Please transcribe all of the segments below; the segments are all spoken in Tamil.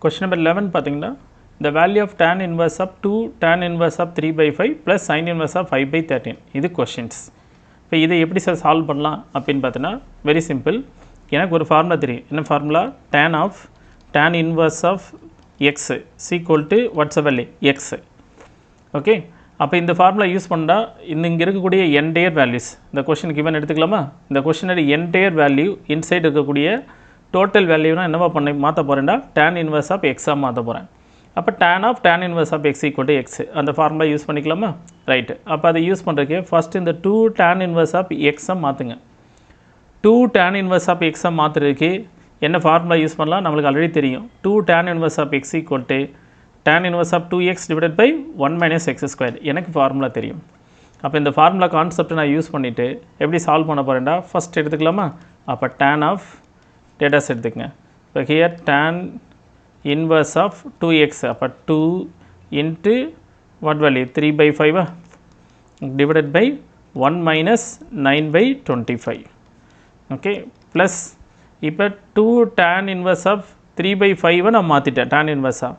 Question number 11 பார்த்தீங்கன்னா the value of tan inverse of 2 tan inverse of 3 by 5 plus sin inverse of 5 by 13 இது questions. இப்போ இதை எப்படி சார் சால்வ் பண்ணலாம் அப்படின்னு பார்த்தீங்கன்னா வெரி சிம்பிள். எனக்கு ஒரு ஃபார்முலா தெரியும். என்ன formula? tan inverse of x is equal to what's the value? x. Okay, அப்போ இந்த ஃபார்முலா யூஸ் பண்ணால் இங்கே இருக்கக்கூடிய என்டையர் வேல்யூஸ் இந்த கொஷின் கிவன் எடுத்துக்கலாமா? இந்த கொஷினோட என்டையர் வேல்யூ இன்சைட் இருக்கக்கூடிய டோட்டல் வேல்யூனா என்னவா பண்ண மாற்ற போகிறேன்டா tan inverse of x மாற்ற போகிறேன். அப்போ tan inverse of x equal to x அந்த ஃபார்முலா யூஸ் பண்ணிக்கலாமா? ரைட்டு. அப்போ அதை யூஸ் பண்ணுறதுக்கு ஃபஸ்ட்டு இந்த 2 tan inverse of x மாற்றுங்க. 2 tan inverse of x மாற்றுறதுக்கு என்ன ஃபார்முலா யூஸ் பண்ணலாம்? நம்மளுக்கு ஆல்ரெடி தெரியும். 2 tan inverse of x equal to tan inverse of 2x divided by 1 minus x square. எனக்கு ஃபார்முலா தெரியும். அப்போ இந்த ஃபார்முலா கான்செப்ட் நான் யூஸ் பண்ணிவிட்டு எப்படி சால்வ் பண்ண போகிறேன்டா? ஃபஸ்ட் எடுத்துக்கலாமா? அப்போ tan of டேட்டாஸ் எடுத்துக்கங்க. இப்போ here tan inverse of 2x அப்போ 2 into what value? 3 by 5 divided by 1 minus 9 by 25. Okay, plus இப்போ 2 tan inverse of 3 by 5 நான் மாற்றிட்டேன் tan inverse ஆ.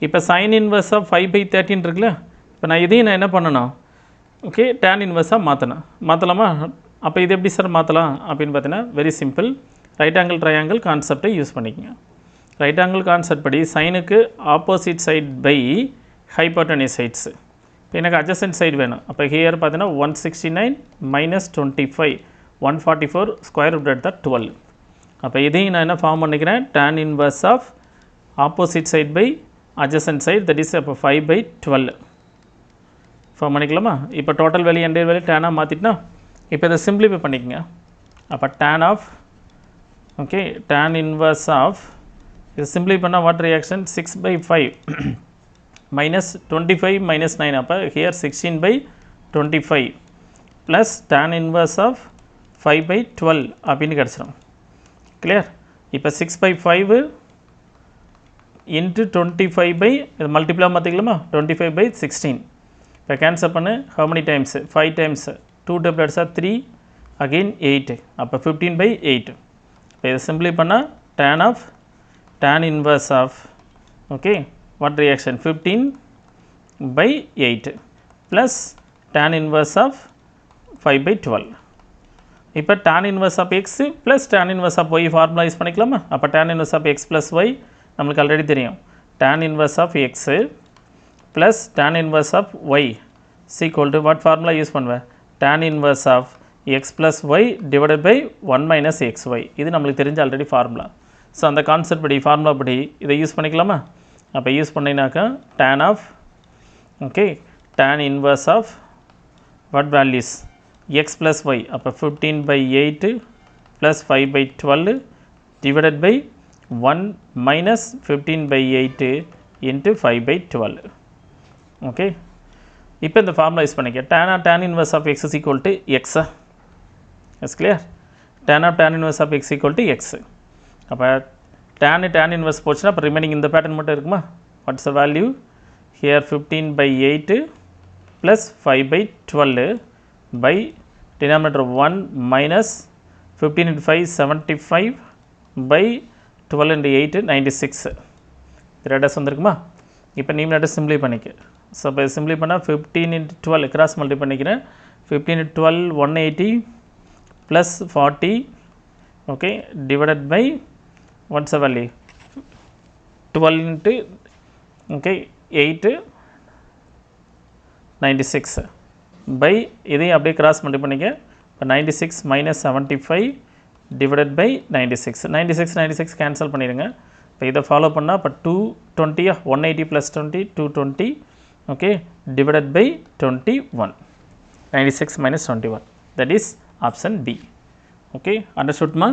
இப்போ sin inverse of 5 by 13 இருக்குல்ல, இப்போ நான் இதையும் நான் என்ன பண்ணணும்? ஓகே, tan inverse மாற்றலாமா? அப்போ இது எப்படி சார் மாற்றலாம் அப்படின்னு பார்த்தீங்கன்னா very simple. Right angle triangle கான்செப்டை யூஸ் பண்ணிக்கோங்க. ரைட் ஆங்கிள் கான்செப்ட் படி சைனுக்கு opposite side by hypotenuse sides. இப்போ எனக்கு அட்ஜசன்ட் சைடு வேணும். அப்போ ஹியர் பார்த்தீங்கன்னா 169 minus 25 144 ஸ்கொயர் ரூட் எடுத்தால் 12. அப்போ இதையும் நான் என்ன ஃபார்ம் பண்ணிக்கிறேன்? tan inverse of opposite side by adjacent side, that is அப்போ 5 by 12 ஃபார்ம் பண்ணிக்கலாமா? இப்போ டோட்டல் வேல்யூ என்டையர் வேல்யூ டேனாக மாற்றிட்டுனா இப்போ இதை சிம்பிளிஃபை பண்ணிக்கங்க. அப்போ tan of okay tan inverse of இது சிம்பிளிஃபை பண்ணால் what reaction? 6 by 5 minus 25 minus 9 அப்போ here 16 by 25 plus tan inverse of 5 by 12 அப்படின்னு கிடச்சிடும். கிளியர்? இப்போ 6 by 5 into 25 by இது மல்டிப்ளா மாற்றிக்கலாமா? 25 by 16. இப்போ கேன்சல் பண்ணு. how many times? 5 times 2 tablets 3 again 8 அப்போ 15 by 8. இப்போ இதை சிம்பிளி பண்ணால் tan inverse of okay what reaction? 15 by 8 plus tan inverse of 5 by 12. இப்போ tan inverse of x plus tan inverse of y formula use பண்ணிக்கலாமா? அப்போ tan inverse of x plus y நம்மளுக்கு ஆல்ரெடி தெரியும். tan inverse of x plus tan inverse of y is equal to what formula use பண்ணுவேன்? tan inverse of x plus y divided by 1 minus xy. இது நம்மளுக்கு தெரிஞ்ச ஆல்ரெடி ஃபார்முலா. ஸோ அந்த கான்செப்ட் படி ஃபார்முலா படி இதை யூஸ் பண்ணிக்கலாமா? அப்போ யூஸ் பண்ணினாக்கா tan of okay tan inverse of what values? x plus y அப்போ 15 by 8 plus 5 by 12 divided by 1 minus 15 by 8 into 5 by 12. Okay, இப்போ இந்த ஃபார்முலா யூஸ் பண்ணிக்க. tan inverse of x is equal to x. Is clear? tan inverse of x equal to x. அப்போ tan inverse போச்சுன்னா அப்போ ரிமைனிங் இந்த பேட்டர்ன் மட்டும் இருக்குமா? Watts the value? Here 15 by 8 plus 5 by 12 by denominator 1 minus 15 into 5 75 by 12 into 8 96. ரெடாஸ் வந்துருக்குமா? இப்போ நியூமரேட்டர் சிம்பிளை பண்ணிக்க. ஸோ இப்போ சிம்பிளை பண்ணால் 15 into 12 கிராஸ் மல்டி பண்ணிக்கிறேன். 15 into 12 180 plus 40 okay divided by what's the value? 12 into okay 8 96 by இதையும் அப்படியே கிராஸ் மல்டி பண்ணிக்க. இப்போ 96 minus 75 டிவைடட் பை 96 கேன்சல் பண்ணிடுங்க. இப்போ இதை ஃபாலோ பண்ணால் இப்போ 220 180 + 20 220 okay divided by 21 96 - 21 that is option B. Okay, அண்டர்ஸ்டுட்மா?